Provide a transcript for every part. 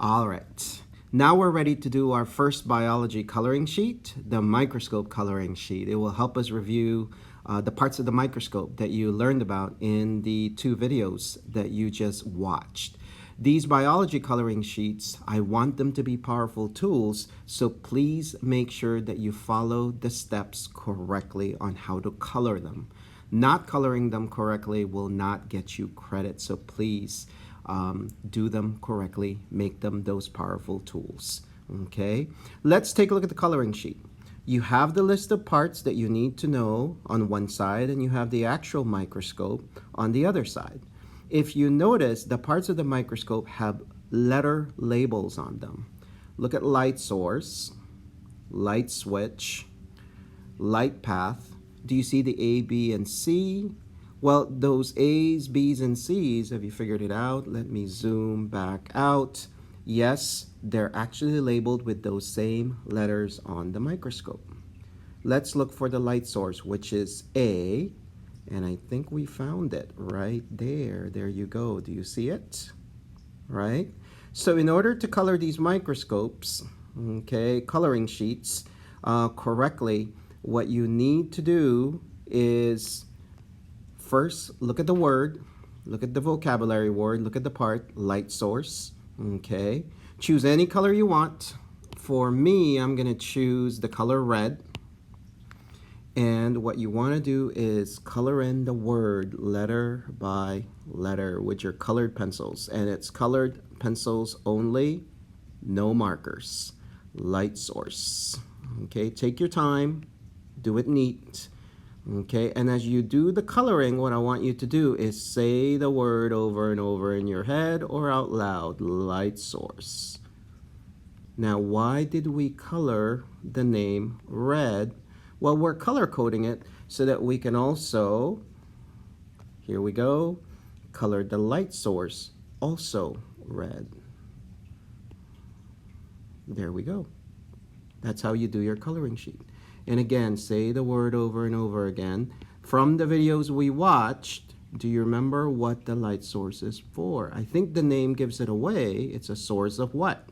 All right. Now we're ready to do our first biology coloring sheet, the microscope coloring sheet. It will help us review the parts of the microscope that you learned about in the 2 videos that you just watched. These biology coloring sheets, I want them to be powerful tools, so please make sure that you follow the steps correctly on how to color them. Not coloring them correctly will not get you credit, so please do them correctly, make them those powerful tools. Okay, let's take a look at the coloring sheet. You have the list of parts that you need to know on one side, and you have the actual microscope on the other side. If you notice, the parts of the microscope have letter labels on them. Look at light source, light switch, light path. Do you see the A, B, and C? Well, those A's, B's, and C's, have you figured it out? Let me zoom back out. Yes, they're actually labeled with those same letters on the microscope. Let's look for the light source, which is A, and I think we found it right there. There you go. Do you see it? Right? So in order to color these microscopes, okay, coloring sheets correctly, what you need to do is first look at the word, look at the vocabulary word, look at the part, light source, okay? Choose any color you want. For me, I'm gonna choose the color red. And what you wanna do is color in the word letter by letter with your colored pencils. And it's colored pencils only, no markers. Light source, okay? Take your time, do it neat. Okay, and as you do the coloring, what I want you to do is say the word over and over in your head or out loud, light source. Now, why did we color the name red? Well, we're color coding it so that we can also, here we go, color the light source also red. There we go. That's how you do your coloring sheet. And again, say the word over and over again. From the videos we watched, do you remember what the light source is for? I think the name gives it away. It's a source of what?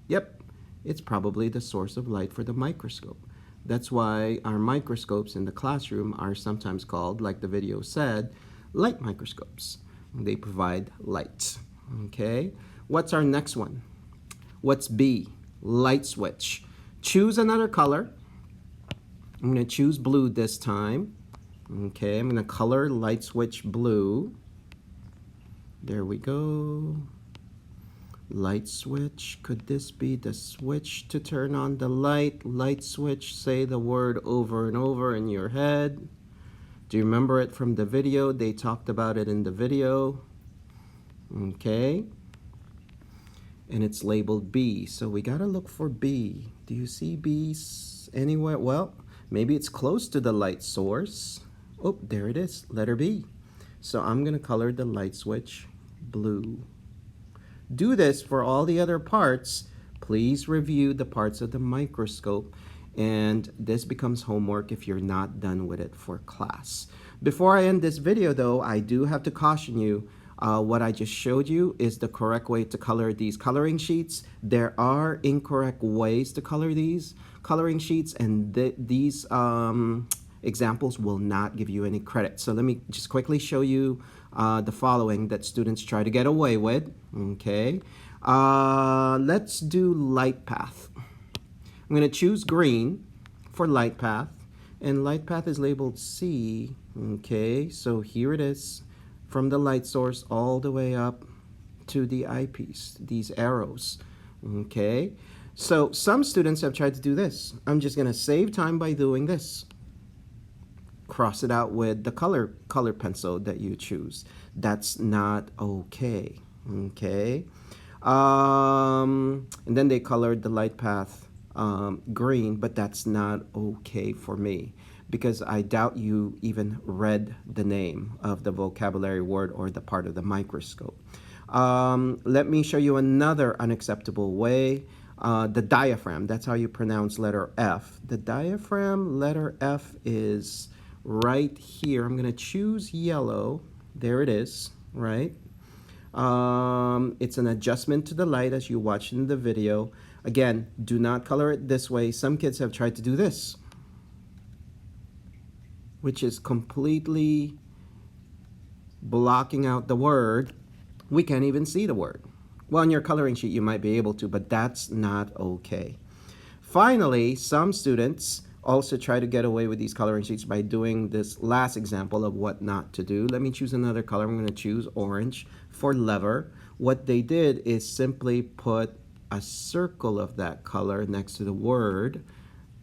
Yep, it's probably the source of light for the microscope. That's why our microscopes in the classroom are sometimes called, like the video said, light microscopes. They provide light. Okay, what's our next one? What's B? Light switch. Choose another color. I'm going to choose blue this time. Okay, I'm going to color light switch blue. There we go. Light switch. Could this be the switch to turn on the light? Light switch. Say the word over and over in your head. Do you remember it from the video? They talked about it in the video. Okay. And it's labeled B. So we got to look for B. Do you see B anywhere? Well, maybe it's close to the light source. Oh, there it is, letter B. So I'm gonna color the light switch blue. Do this for all the other parts. Please review the parts of the microscope, and this becomes homework if you're not done with it for class. Before I end this video though, I do have to caution you, what I just showed you is the correct way to color these coloring sheets. There are incorrect ways to color these coloring sheets, and these examples will not give you any credit. So let me just quickly show you the following that students try to get away with. Okay, let's do light path. I'm going to choose green for light path, and light path is labeled C. Okay, so here it is, from the light source all the way up to the eyepiece, these arrows. Okay, so some students have tried to do this. I'm just going to save time by doing this. Cross it out with the color pencil that you choose. That's not okay. Okay, and then they colored the light path green, but that's not okay for me, because I doubt you even read the name of the vocabulary word or the part of the microscope. Let me show you another unacceptable way. The diaphragm, that's how you pronounce letter F. The diaphragm, letter F, is right here. I'm going to choose yellow. There it is, right? It's an adjustment to the light as you watch in the video. Again, do not color it this way. Some kids have tried to do this, which is completely blocking out the word. We can't even see the word. Well, on your coloring sheet you might be able to, but that's not okay. Finally, some students also try to get away with these coloring sheets by doing this last example of what not to do. Let me choose another color. I'm going to choose orange for lever. What they did is simply put a circle of that color next to the word,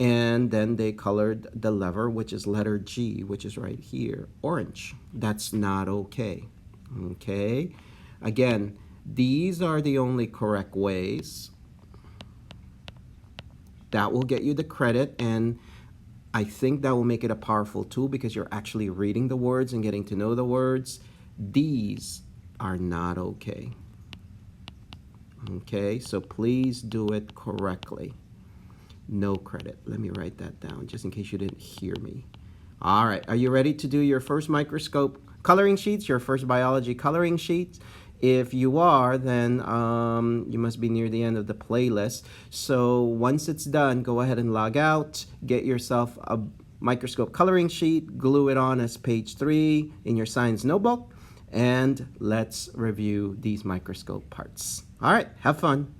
and then they colored the lever, which is letter G, which is right here, orange. That's not okay. Okay? Again, these are the only correct ways. That will get you the credit, and I think that will make it a powerful tool because you're actually reading the words and getting to know the words. These are not okay. Okay, so please do it correctly. No credit. Let me write that down just in case you didn't hear me. All right, are you ready to do your first microscope coloring sheets, your first biology coloring sheets? If you are, then you must be near the end of the playlist. So once it's done, go ahead and log out, get yourself a microscope coloring sheet, glue it on as page 3 in your science notebook, and let's review these microscope parts. All right, have fun.